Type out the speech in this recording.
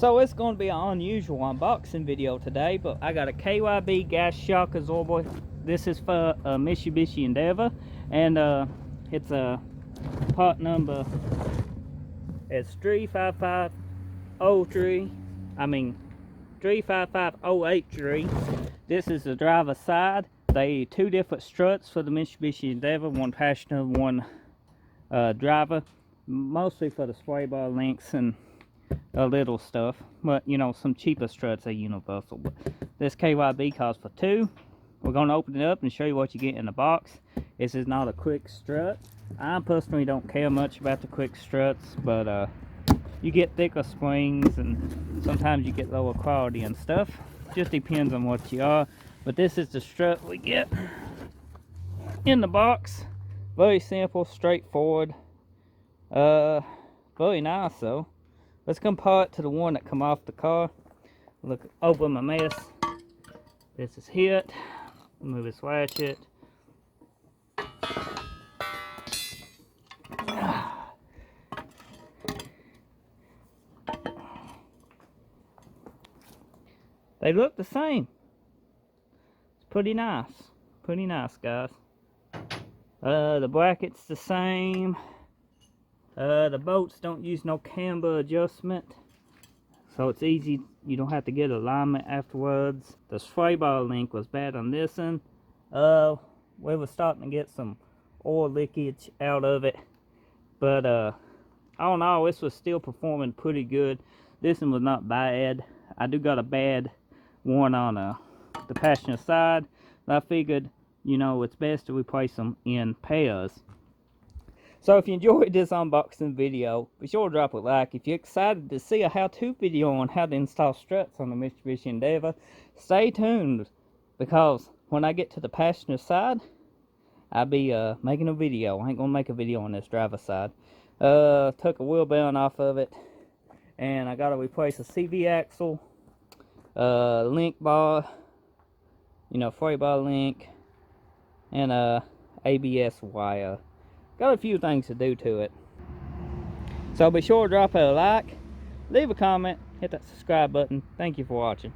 So it's going to be an unusual unboxing video today, but I got a Kyb gas shock absorber. This is for a Mitsubishi Endeavor, and it's a part number. It's 35503. This is the driver's side. They two different struts for the Mitsubishi Endeavor, one passenger, one driver, mostly for the spray bar links and a little stuff, but you know, some cheaper struts are universal. But this Kyb calls for two. We're going to open it up and show you what you get in the box. This is not a quick strut. I personally don't care much about the quick struts, but you get thicker springs and sometimes you get lower quality and stuff. Just depends on what you are. But this is the strut we get in the box. Very simple, straightforward, very nice though. Let's compare it to the one that come off the car. Look, open my mess. This is it. Move this ratchet. They look the same. It's pretty nice. Pretty nice, guys. The bracket's the same. The bolts don't use no camber adjustment, so it's easy. You don't have to get alignment afterwards. The spray bar link was bad on this one. We were starting to get some oil leakage out of it, but all in all, this was still performing pretty good. This one was not bad. I do got a bad one on the passenger side, but I figured, you know, it's best to replace them in pairs. So if you enjoyed this unboxing video, be sure to drop a like. If you're excited to see a how-to video on how to install struts on the Mitsubishi Endeavor, stay tuned, because when I get to the passenger side, I'll be making a video. I ain't gonna make a video on this driver side. Took a wheel bearing off of it, and I gotta replace a CV axle, link bar, you know, freight bar link, and ABS wire. Got a few things to do to it. So be sure to drop a like, leave a comment, hit that subscribe button. Thank you for watching.